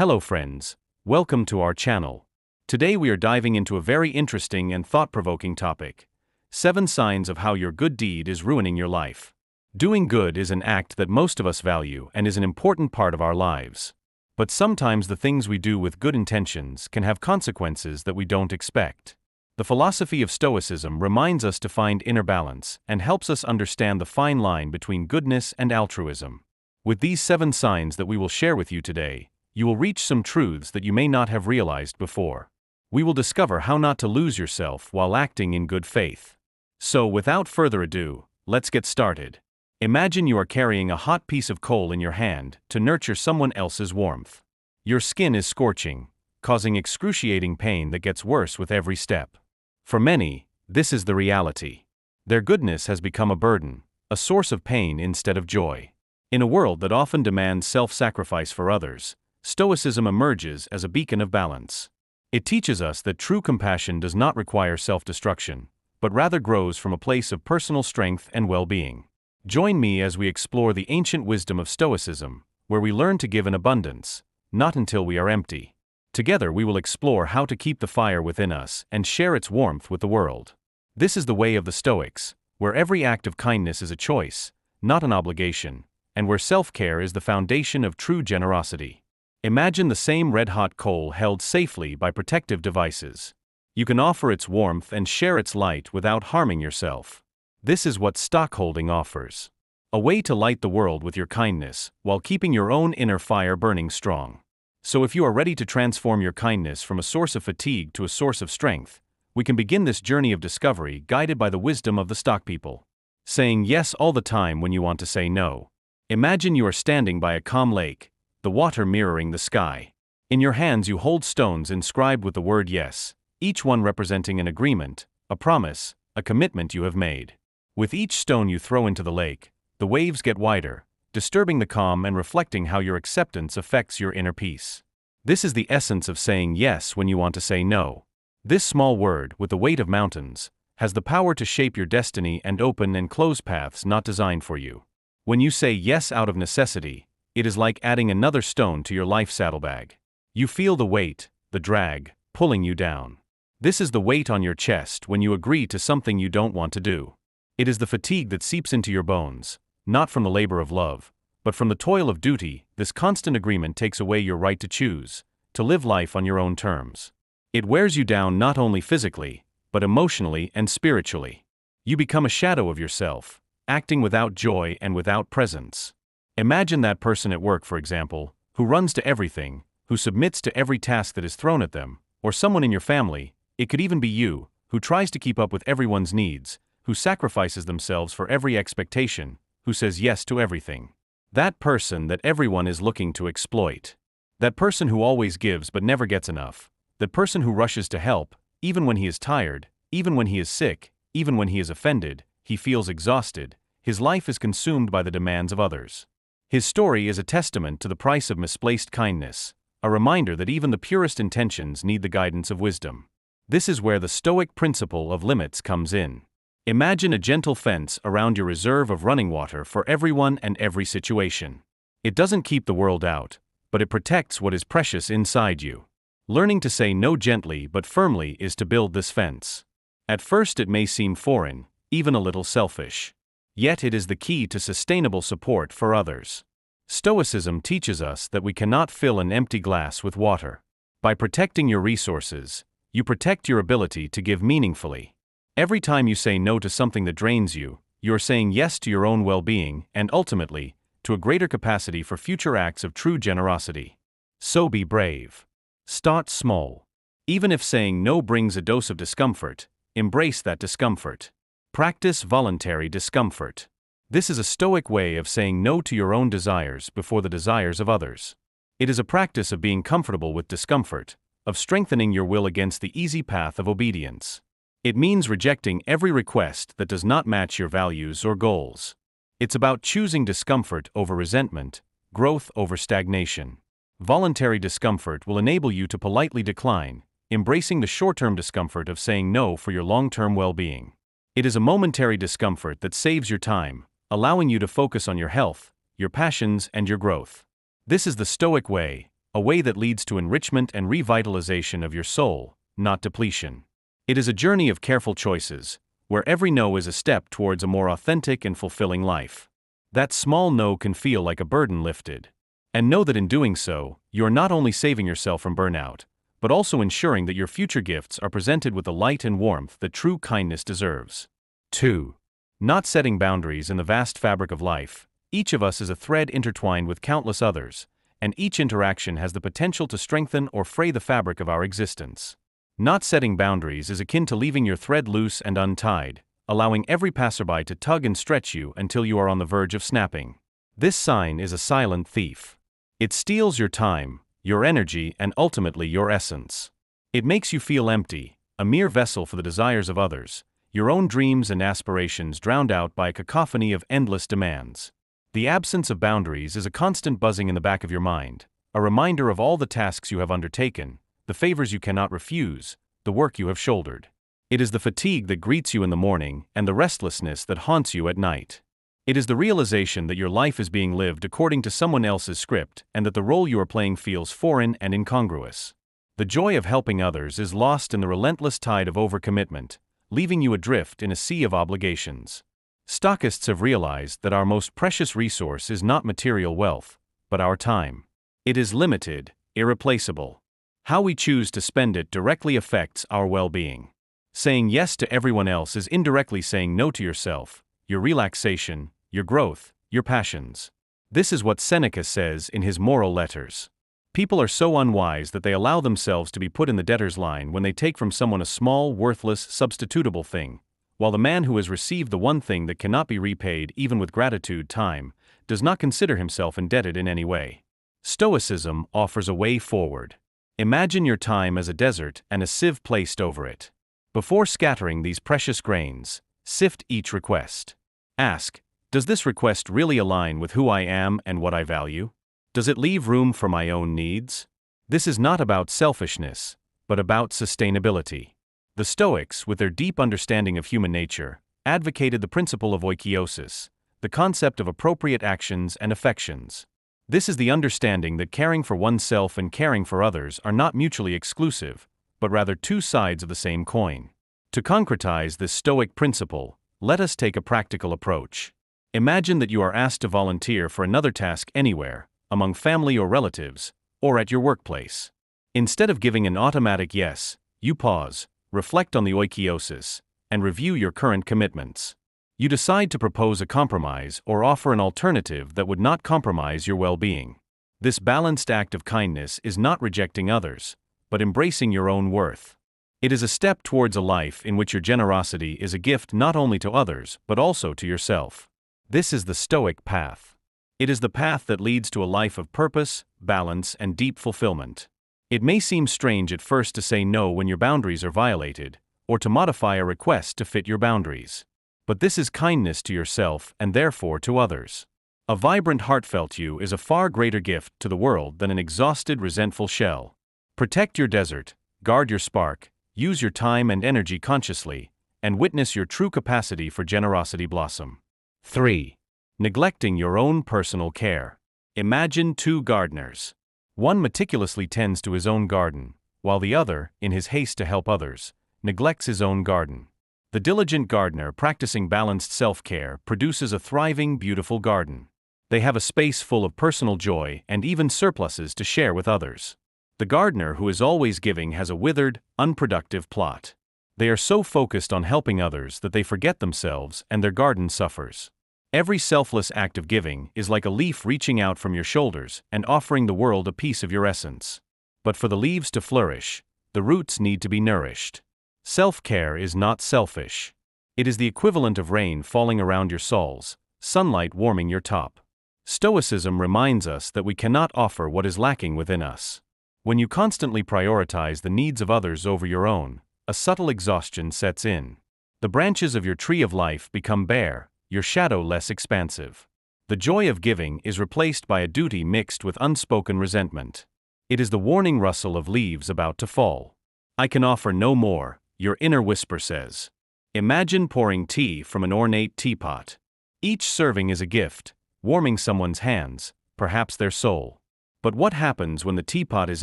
Hello friends, welcome to our channel. Today we are diving into a very interesting and thought-provoking topic. 7 signs of how your good deed is ruining your life. Doing good is an act that most of us value and is an important part of our lives. But sometimes the things we do with good intentions can have consequences that we don't expect. The philosophy of Stoicism reminds us to find inner balance and helps us understand the fine line between goodness and altruism. With these 7 signs that we will share with you today, you will reach some truths that you may not have realized before. We will discover how not to lose yourself while acting in good faith. So without further ado, let's get started. Imagine you are carrying a hot piece of coal in your hand to nurture someone else's warmth. Your skin is scorching, causing excruciating pain that gets worse with every step. For many, this is the reality. Their goodness has become a burden, a source of pain instead of joy. In a world that often demands self-sacrifice for others, Stoicism emerges as a beacon of balance. It teaches us that true compassion does not require self-destruction, but rather grows from a place of personal strength and well-being. Join me as we explore the ancient wisdom of Stoicism, where we learn to give in abundance, not until we are empty. Together we will explore how to keep the fire within us and share its warmth with the world. This is the way of the Stoics, where every act of kindness is a choice, not an obligation, and where self-care is the foundation of true generosity. Imagine the same red-hot coal held safely by protective devices. You can offer its warmth and share its light without harming yourself. This is what stockholding offers. A way to light the world with your kindness, while keeping your own inner fire burning strong. So if you are ready to transform your kindness from a source of fatigue to a source of strength, we can begin this journey of discovery guided by the wisdom of the stock people. Saying yes all the time when you want to say no. Imagine you are standing by a calm lake, the water mirroring the sky. In your hands you hold stones inscribed with the word yes, each one representing an agreement, a promise, a commitment you have made. With each stone you throw into the lake, the waves get wider, disturbing the calm and reflecting how your acceptance affects your inner peace. This is the essence of saying yes when you want to say no. This small word, with the weight of mountains, has the power to shape your destiny and open and close paths not designed for you. When you say yes out of necessity, it is like adding another stone to your life saddlebag. You feel the weight, the drag, pulling you down. This is the weight on your chest when you agree to something you don't want to do. It is the fatigue that seeps into your bones, not from the labor of love, but from the toil of duty. This constant agreement takes away your right to choose, to live life on your own terms. It wears you down not only physically, but emotionally and spiritually. You become a shadow of yourself, acting without joy and without presence. Imagine that person at work, for example, who runs to everything, who submits to every task that is thrown at them, or someone in your family, it could even be you, who tries to keep up with everyone's needs, who sacrifices themselves for every expectation, who says yes to everything. That person that everyone is looking to exploit. That person who always gives but never gets enough. That person who rushes to help, even when he is tired, even when he is sick, even when he is offended, he feels exhausted, his life is consumed by the demands of others. His story is a testament to the price of misplaced kindness, a reminder that even the purest intentions need the guidance of wisdom. This is where the Stoic principle of limits comes in. Imagine a gentle fence around your reserve of running water for everyone and every situation. It doesn't keep the world out, but it protects what is precious inside you. Learning to say no gently but firmly is to build this fence. At first it may seem foreign, even a little selfish. Yet it is the key to sustainable support for others. Stoicism teaches us that we cannot fill an empty glass with water. By protecting your resources, you protect your ability to give meaningfully. Every time you say no to something that drains you, you are saying yes to your own well-being and ultimately, to a greater capacity for future acts of true generosity. So be brave. Start small. Even if saying no brings a dose of discomfort, embrace that discomfort. Practice voluntary discomfort. This is a Stoic way of saying no to your own desires before the desires of others. It is a practice of being comfortable with discomfort, of strengthening your will against the easy path of obedience. It means rejecting every request that does not match your values or goals. It's about choosing discomfort over resentment, growth over stagnation. Voluntary discomfort will enable you to politely decline, embracing the short-term discomfort of saying no for your long-term well-being. It is a momentary discomfort that saves your time, allowing you to focus on your health, your passions, and your growth. This is the Stoic way, a way that leads to enrichment and revitalization of your soul, not depletion. It is a journey of careful choices, where every no is a step towards a more authentic and fulfilling life. That small no can feel like a burden lifted. And know that in doing so, you are not only saving yourself from burnout, but also ensuring that your future gifts are presented with the light and warmth that true kindness deserves. 2. Not setting boundaries in the vast fabric of life. Each of us is a thread intertwined with countless others, and each interaction has the potential to strengthen or fray the fabric of our existence. Not setting boundaries is akin to leaving your thread loose and untied, allowing every passerby to tug and stretch you until you are on the verge of snapping. This sign is a silent thief. It steals your time, your energy, and ultimately your essence. It makes you feel empty, a mere vessel for the desires of others, your own dreams and aspirations drowned out by a cacophony of endless demands. The absence of boundaries is a constant buzzing in the back of your mind, a reminder of all the tasks you have undertaken, the favors you cannot refuse, the work you have shouldered. It is the fatigue that greets you in the morning and the restlessness that haunts you at night. It is the realization that your life is being lived according to someone else's script and that the role you are playing feels foreign and incongruous. The joy of helping others is lost in the relentless tide of overcommitment, leaving you adrift in a sea of obligations. Stoicists have realized that our most precious resource is not material wealth, but our time. It is limited, irreplaceable. How we choose to spend it directly affects our well-being. Saying yes to everyone else is indirectly saying no to yourself, your relaxation, your growth, your passions. This is what Seneca says in his Moral Letters. People are so unwise that they allow themselves to be put in the debtor's line when they take from someone a small, worthless, substitutable thing, while the man who has received the one thing that cannot be repaid even with gratitude, time, does not consider himself indebted in any way. Stoicism offers a way forward. Imagine your time as a desert and a sieve placed over it. Before scattering these precious grains, sift each request. Ask, does this request really align with who I am and what I value? Does it leave room for my own needs? This is not about selfishness, but about sustainability. The Stoics, with their deep understanding of human nature, advocated the principle of oikeiosis, the concept of appropriate actions and affections. This is the understanding that caring for oneself and caring for others are not mutually exclusive, but rather two sides of the same coin. To concretize this Stoic principle, let us take a practical approach. Imagine that you are asked to volunteer for another task anywhere, among family or relatives, or at your workplace. Instead of giving an automatic yes, you pause, reflect on the oikeiosis, and review your current commitments. You decide to propose a compromise or offer an alternative that would not compromise your well-being. This balanced act of kindness is not rejecting others, but embracing your own worth. It is a step towards a life in which your generosity is a gift not only to others but also to yourself. This is the Stoic path. It is the path that leads to a life of purpose, balance, and deep fulfillment. It may seem strange at first to say no when your boundaries are violated, or to modify a request to fit your boundaries. But this is kindness to yourself and therefore to others. A vibrant, heartfelt you is a far greater gift to the world than an exhausted, resentful shell. Protect your desert, guard your spark, use your time and energy consciously, and witness your true capacity for generosity blossom. 3. Neglecting your own personal care. Imagine two gardeners. One meticulously tends to his own garden, while the other, in his haste to help others, neglects his own garden. The diligent gardener practicing balanced self-care produces a thriving, beautiful garden. They have a space full of personal joy and even surpluses to share with others. The gardener who is always giving has a withered, unproductive plot. They are so focused on helping others that they forget themselves and their garden suffers. Every selfless act of giving is like a leaf reaching out from your shoulders and offering the world a piece of your essence. But for the leaves to flourish, the roots need to be nourished. Self-care is not selfish. It is the equivalent of rain falling around your soles, sunlight warming your top. Stoicism reminds us that we cannot offer what is lacking within us. When you constantly prioritize the needs of others over your own, a subtle exhaustion sets in. The branches of your tree of life become bare, your shadow less expansive. The joy of giving is replaced by a duty mixed with unspoken resentment. It is the warning rustle of leaves about to fall. I can offer no more, your inner whisper says. Imagine pouring tea from an ornate teapot. Each serving is a gift, warming someone's hands, perhaps their soul. But what happens when the teapot is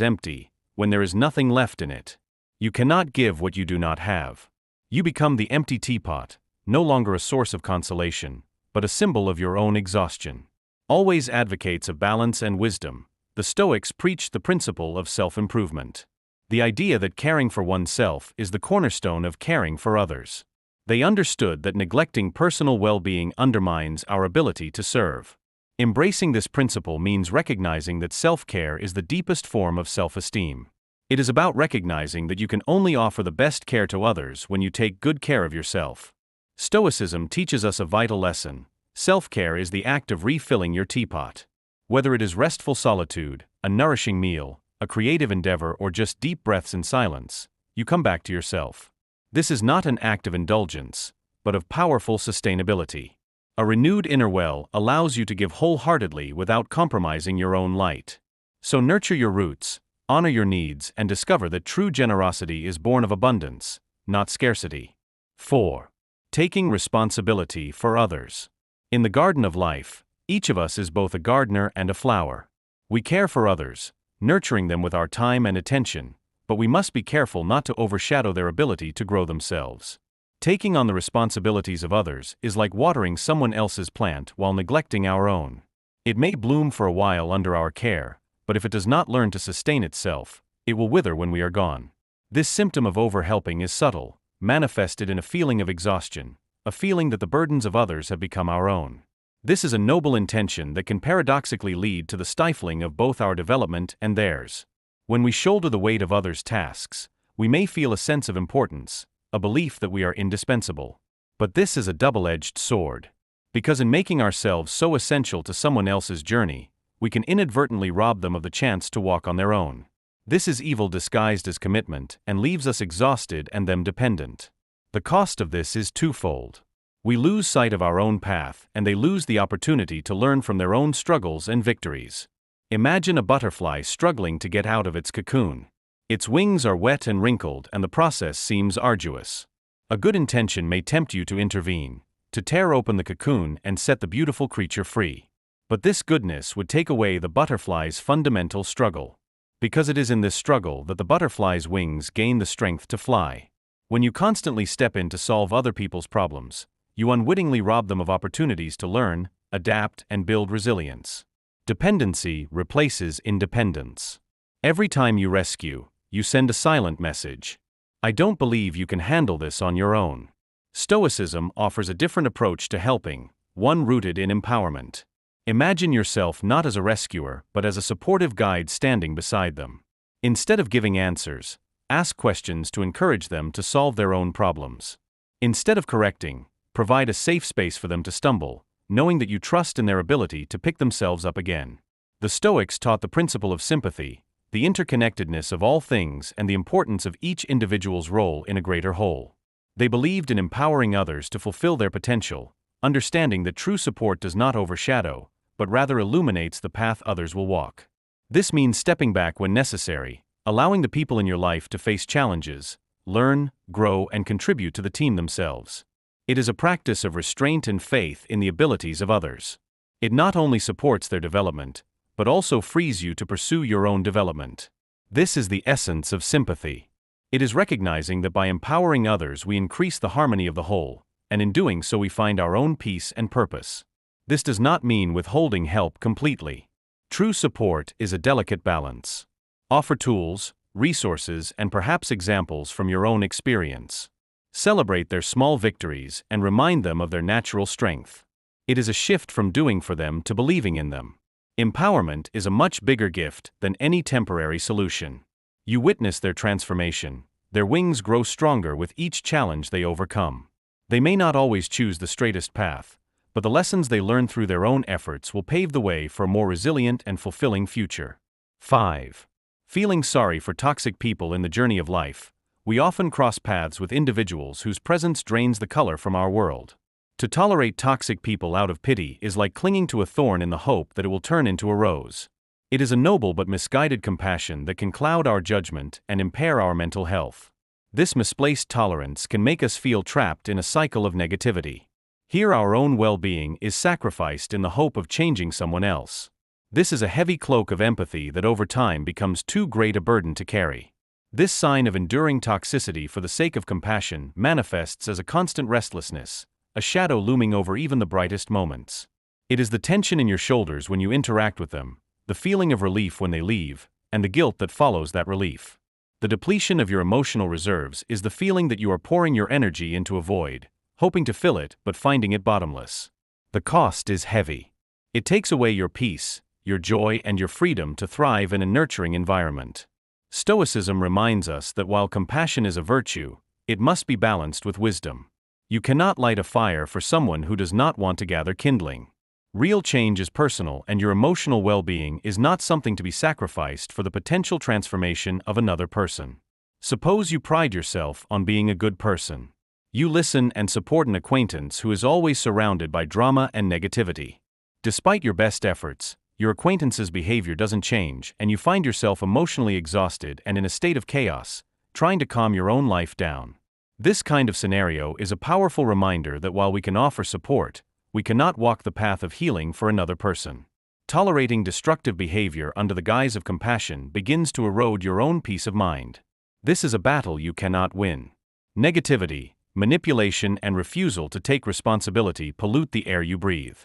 empty, when there is nothing left in it? You cannot give what you do not have. You become the empty teapot, no longer a source of consolation, but a symbol of your own exhaustion. Always advocates of balance and wisdom, the Stoics preached the principle of self-improvement. The idea that caring for oneself is the cornerstone of caring for others. They understood that neglecting personal well-being undermines our ability to serve. Embracing this principle means recognizing that self-care is the deepest form of self-esteem. It is about recognizing that you can only offer the best care to others when you take good care of yourself. Stoicism teaches us a vital lesson. Self-care is the act of refilling your teapot. Whether it is restful solitude, a nourishing meal, a creative endeavor, or just deep breaths in silence, you come back to yourself. This is not an act of indulgence, but of powerful sustainability. A renewed inner well allows you to give wholeheartedly without compromising your own light. So nurture your roots, honor your needs, and discover that true generosity is born of abundance, not scarcity. 4. Taking responsibility for others. In the garden of life, each of us is both a gardener and a flower. We care for others, nurturing them with our time and attention, but we must be careful not to overshadow their ability to grow themselves. Taking on the responsibilities of others is like watering someone else's plant while neglecting our own. It may bloom for a while under our care, but if it does not learn to sustain itself, it will wither when we are gone. This symptom of overhelping is subtle, manifested in a feeling of exhaustion, a feeling that the burdens of others have become our own. This is a noble intention that can paradoxically lead to the stifling of both our development and theirs. When we shoulder the weight of others' tasks, we may feel a sense of importance, a belief that we are indispensable. But this is a double-edged sword. Because in making ourselves so essential to someone else's journey, we can inadvertently rob them of the chance to walk on their own. This is evil disguised as commitment and leaves us exhausted and them dependent. The cost of this is twofold. We lose sight of our own path, and they lose the opportunity to learn from their own struggles and victories. Imagine a butterfly struggling to get out of its cocoon. Its wings are wet and wrinkled, and the process seems arduous. A good intention may tempt you to intervene, to tear open the cocoon and set the beautiful creature free. But this goodness would take away the butterfly's fundamental struggle. Because it is in this struggle that the butterfly's wings gain the strength to fly. When you constantly step in to solve other people's problems, you unwittingly rob them of opportunities to learn, adapt, and build resilience. Dependency replaces independence. Every time you rescue, you send a silent message. I don't believe you can handle this on your own. Stoicism offers a different approach to helping, one rooted in empowerment. Imagine yourself not as a rescuer, but as a supportive guide standing beside them. Instead of giving answers, ask questions to encourage them to solve their own problems. Instead of correcting, provide a safe space for them to stumble, knowing that you trust in their ability to pick themselves up again. The Stoics taught the principle of sympathy, the interconnectedness of all things, and the importance of each individual's role in a greater whole. They believed in empowering others to fulfill their potential, understanding that true support does not overshadow, but rather illuminates the path others will walk. This means stepping back when necessary, allowing the people in your life to face challenges, learn, grow, and contribute to the team themselves. It is a practice of restraint and faith in the abilities of others. It not only supports their development, but also frees you to pursue your own development. This is the essence of sympathy. It is recognizing that by empowering others we increase the harmony of the whole, and in doing so we find our own peace and purpose. This does not mean withholding help completely. True support is a delicate balance. Offer tools, resources, and perhaps examples from your own experience. Celebrate their small victories and remind them of their natural strength. It is a shift from doing for them to believing in them. Empowerment is a much bigger gift than any temporary solution. You witness their transformation, their wings grow stronger with each challenge they overcome. They may not always choose the straightest path, but the lessons they learn through their own efforts will pave the way for a more resilient and fulfilling future. 5. Feeling sorry for toxic people in the journey of life. We often cross paths with individuals whose presence drains the color from our world. To tolerate toxic people out of pity is like clinging to a thorn in the hope that it will turn into a rose. It is a noble but misguided compassion that can cloud our judgment and impair our mental health. This misplaced tolerance can make us feel trapped in a cycle of negativity. Here our own well-being is sacrificed in the hope of changing someone else. This is a heavy cloak of empathy that over time becomes too great a burden to carry. This sign of enduring toxicity for the sake of compassion manifests as a constant restlessness, a shadow looming over even the brightest moments. It is the tension in your shoulders when you interact with them, the feeling of relief when they leave, and the guilt that follows that relief. The depletion of your emotional reserves is the feeling that you are pouring your energy into a void, hoping to fill it but finding it bottomless. The cost is heavy. It takes away your peace, your joy, and your freedom to thrive in a nurturing environment. Stoicism reminds us that while compassion is a virtue, it must be balanced with wisdom. You cannot light a fire for someone who does not want to gather kindling. Real change is personal, and your emotional well-being is not something to be sacrificed for the potential transformation of another person. Suppose you pride yourself on being a good person. You listen and support an acquaintance who is always surrounded by drama and negativity. Despite your best efforts, your acquaintance's behavior doesn't change, and you find yourself emotionally exhausted and in a state of chaos, trying to calm your own life down. This kind of scenario is a powerful reminder that while we can offer support, we cannot walk the path of healing for another person. Tolerating destructive behavior under the guise of compassion begins to erode your own peace of mind. This is a battle you cannot win. Negativity, manipulation, and refusal to take responsibility pollute the air you breathe.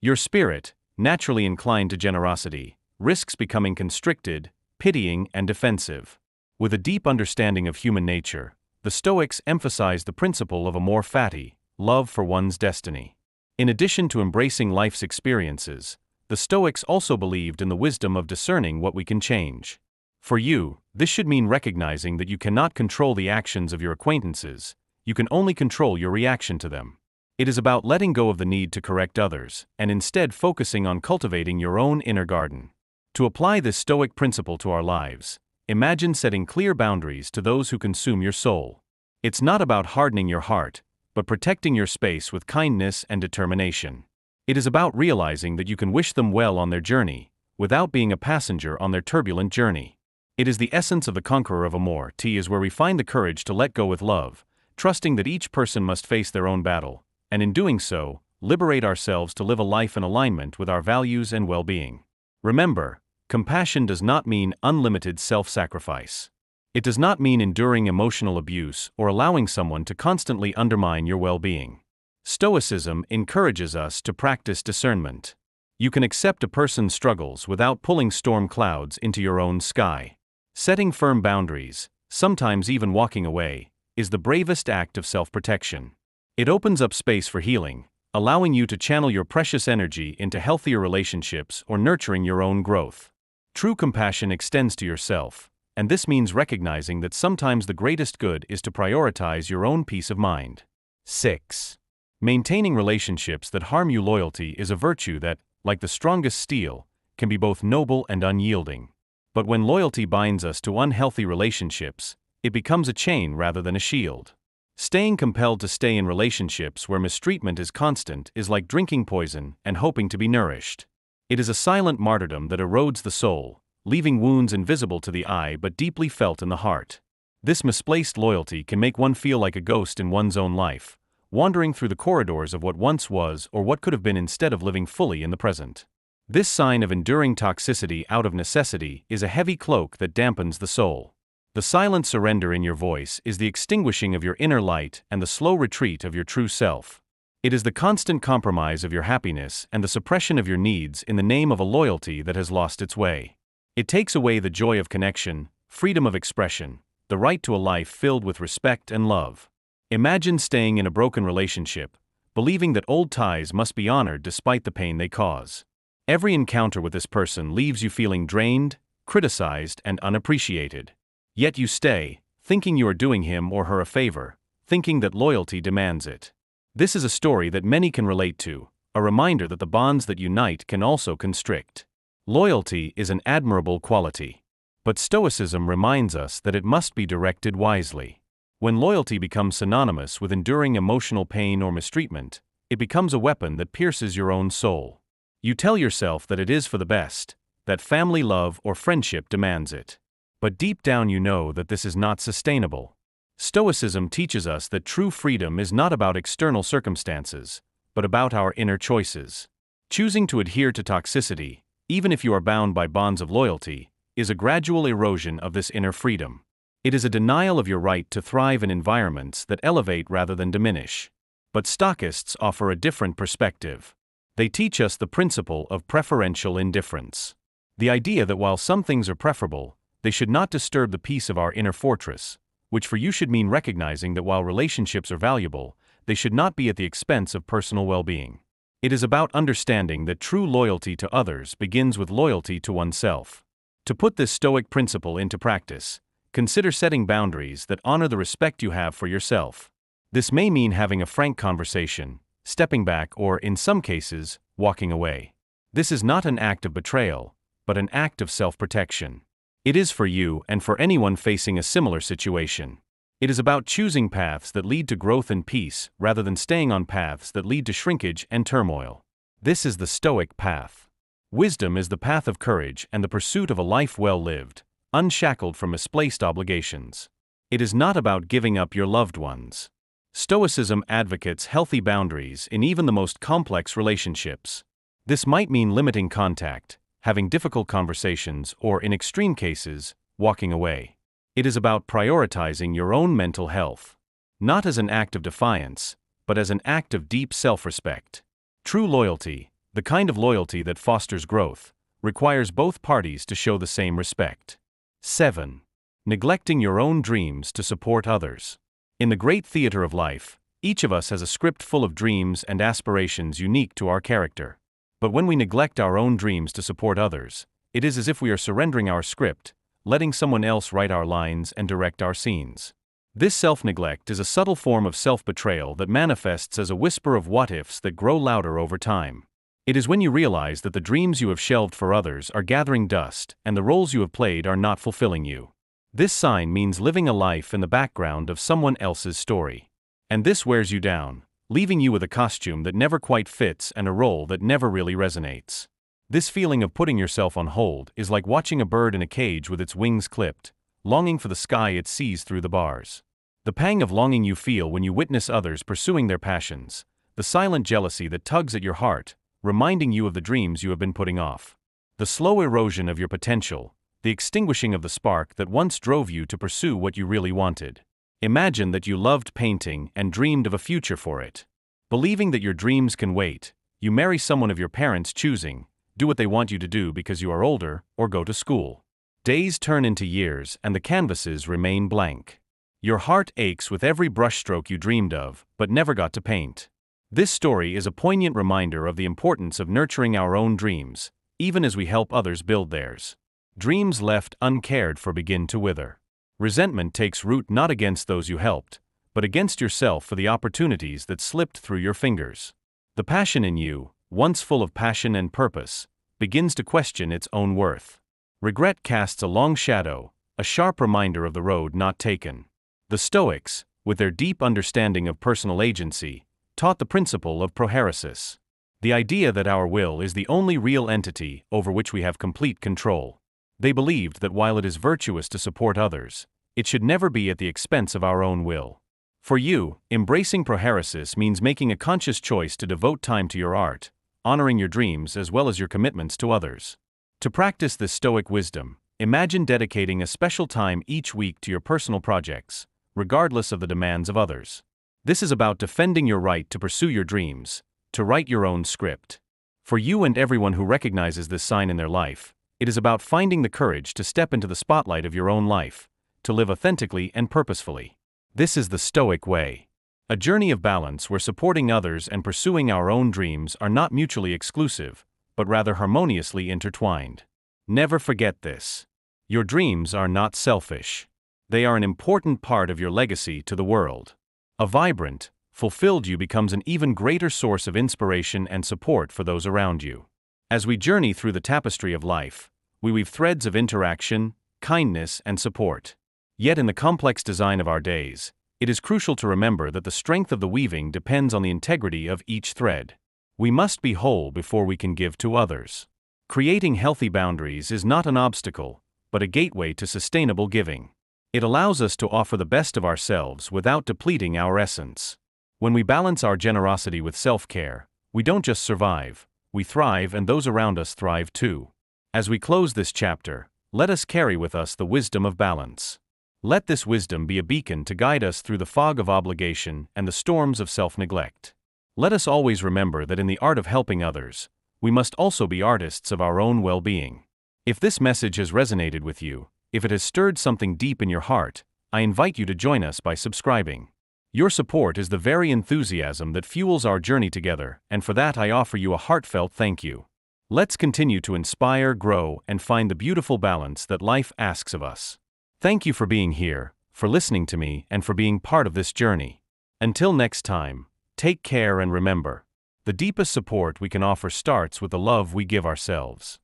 Your spirit, naturally inclined to generosity, risks becoming constricted, pitying, and defensive. With a deep understanding of human nature, the Stoics emphasize the principle of amor fati, love for one's destiny. In addition to embracing life's experiences, the Stoics also believed in the wisdom of discerning what we can change. For you, this should mean recognizing that you cannot control the actions of your acquaintances, you can only control your reaction to them. It is about letting go of the need to correct others, and instead focusing on cultivating your own inner garden. To apply this Stoic principle to our lives, imagine setting clear boundaries to those who consume your soul. It's not about hardening your heart, but protecting your space with kindness and determination. It is about realizing that you can wish them well on their journey, without being a passenger on their turbulent journey. It is the essence of the conqueror of amor is where we find the courage to let go with love, trusting that each person must face their own battle, and in doing so, liberate ourselves to live a life in alignment with our values and well-being. Remember, compassion does not mean unlimited self-sacrifice. It does not mean enduring emotional abuse or allowing someone to constantly undermine your well-being. Stoicism encourages us to practice discernment. You can accept a person's struggles without pulling storm clouds into your own sky. Setting firm boundaries, sometimes even walking away, is the bravest act of self-protection. It opens up space for healing, allowing you to channel your precious energy into healthier relationships or nurturing your own growth. True compassion extends to yourself, and this means recognizing that sometimes the greatest good is to prioritize your own peace of mind. 6. Maintaining relationships that harm you. Loyalty is a virtue that, like the strongest steel, can be both noble and unyielding. But when loyalty binds us to unhealthy relationships, it becomes a chain rather than a shield. Staying compelled to stay in relationships where mistreatment is constant is like drinking poison and hoping to be nourished. It is a silent martyrdom that erodes the soul, leaving wounds invisible to the eye but deeply felt in the heart. This misplaced loyalty can make one feel like a ghost in one's own life, wandering through the corridors of what once was or what could have been instead of living fully in the present. This sign of enduring toxicity out of necessity is a heavy cloak that dampens the soul. The silent surrender in your voice is the extinguishing of your inner light and the slow retreat of your true self. It is the constant compromise of your happiness and the suppression of your needs in the name of a loyalty that has lost its way. It takes away the joy of connection, freedom of expression, the right to a life filled with respect and love. Imagine staying in a broken relationship, believing that old ties must be honored despite the pain they cause. Every encounter with this person leaves you feeling drained, criticized, and unappreciated. Yet you stay, thinking you are doing him or her a favor, thinking that loyalty demands it. This is a story that many can relate to, a reminder that the bonds that unite can also constrict. Loyalty is an admirable quality. But Stoicism reminds us that it must be directed wisely. When loyalty becomes synonymous with enduring emotional pain or mistreatment, it becomes a weapon that pierces your own soul. You tell yourself that it is for the best, that family love or friendship demands it. But deep down you know that this is not sustainable. Stoicism teaches us that true freedom is not about external circumstances, but about our inner choices. Choosing to adhere to toxicity, even if you are bound by bonds of loyalty, is a gradual erosion of this inner freedom. It is a denial of your right to thrive in environments that elevate rather than diminish. But Stoicists offer a different perspective. They teach us the principle of preferential indifference. The idea that while some things are preferable, they should not disturb the peace of our inner fortress, which for you should mean recognizing that while relationships are valuable, they should not be at the expense of personal well-being. It is about understanding that true loyalty to others begins with loyalty to oneself. To put this Stoic principle into practice, consider setting boundaries that honor the respect you have for yourself. This may mean having a frank conversation, stepping back, or, in some cases, walking away. This is not an act of betrayal, but an act of self-protection. It is for you and for anyone facing a similar situation. It is about choosing paths that lead to growth and peace rather than staying on paths that lead to shrinkage and turmoil. This is the Stoic path. Wisdom is the path of courage and the pursuit of a life well lived, unshackled from misplaced obligations. It is not about giving up your loved ones. Stoicism advocates healthy boundaries in even the most complex relationships. This might mean limiting contact, having difficult conversations, or in extreme cases, walking away. It is about prioritizing your own mental health, not as an act of defiance, but as an act of deep self-respect. True loyalty, the kind of loyalty that fosters growth, requires both parties to show the same respect. 7. Neglecting your own dreams to support others. In the great theater of life, each of us has a script full of dreams and aspirations unique to our character. But when we neglect our own dreams to support others, it is as if we are surrendering our script, letting someone else write our lines and direct our scenes. This self-neglect is a subtle form of self-betrayal that manifests as a whisper of what-ifs that grow louder over time. It is when you realize that the dreams you have shelved for others are gathering dust and the roles you have played are not fulfilling you. This sign means living a life in the background of someone else's story. And this wears you down, leaving you with a costume that never quite fits and a role that never really resonates. This feeling of putting yourself on hold is like watching a bird in a cage with its wings clipped, longing for the sky it sees through the bars. The pang of longing you feel when you witness others pursuing their passions, the silent jealousy that tugs at your heart, reminding you of the dreams you have been putting off. The slow erosion of your potential, the extinguishing of the spark that once drove you to pursue what you really wanted. Imagine that you loved painting and dreamed of a future for it. Believing that your dreams can wait, you marry someone of your parents' choosing, do what they want you to do because you are older, or go to school. Days turn into years and the canvases remain blank. Your heart aches with every brushstroke you dreamed of, but never got to paint. This story is a poignant reminder of the importance of nurturing our own dreams, even as we help others build theirs. Dreams left uncared for begin to wither. Resentment takes root not against those you helped, but against yourself for the opportunities that slipped through your fingers. The passion in you, once full of passion and purpose, begins to question its own worth. Regret casts a long shadow, a sharp reminder of the road not taken. The Stoics, with their deep understanding of personal agency, taught the principle of prohairesis, the idea that our will is the only real entity over which we have complete control. They believed that while it is virtuous to support others, it should never be at the expense of our own will. For you, embracing prohairesis means making a conscious choice to devote time to your art, honoring your dreams as well as your commitments to others. To practice this Stoic wisdom, imagine dedicating a special time each week to your personal projects, regardless of the demands of others. This is about defending your right to pursue your dreams, to write your own script. For you and everyone who recognizes this sign in their life, it is about finding the courage to step into the spotlight of your own life, to live authentically and purposefully. This is the Stoic way. A journey of balance where supporting others and pursuing our own dreams are not mutually exclusive, but rather harmoniously intertwined. Never forget this. Your dreams are not selfish. They are an important part of your legacy to the world. A vibrant, fulfilled you becomes an even greater source of inspiration and support for those around you. As we journey through the tapestry of life, we weave threads of interaction, kindness, and support. Yet in the complex design of our days, it is crucial to remember that the strength of the weaving depends on the integrity of each thread. We must be whole before we can give to others. Creating healthy boundaries is not an obstacle, but a gateway to sustainable giving. It allows us to offer the best of ourselves without depleting our essence. When we balance our generosity with self-care, we don't just survive, we thrive, and those around us thrive too. As we close this chapter, let us carry with us the wisdom of balance. Let this wisdom be a beacon to guide us through the fog of obligation and the storms of self-neglect. Let us always remember that in the art of helping others, we must also be artists of our own well-being. If this message has resonated with you, if it has stirred something deep in your heart, I invite you to join us by subscribing. Your support is the very enthusiasm that fuels our journey together, and for that I offer you a heartfelt thank you. Let's continue to inspire, grow, and find the beautiful balance that life asks of us. Thank you for being here, for listening to me, and for being part of this journey. Until next time, take care and remember, the deepest support we can offer starts with the love we give ourselves.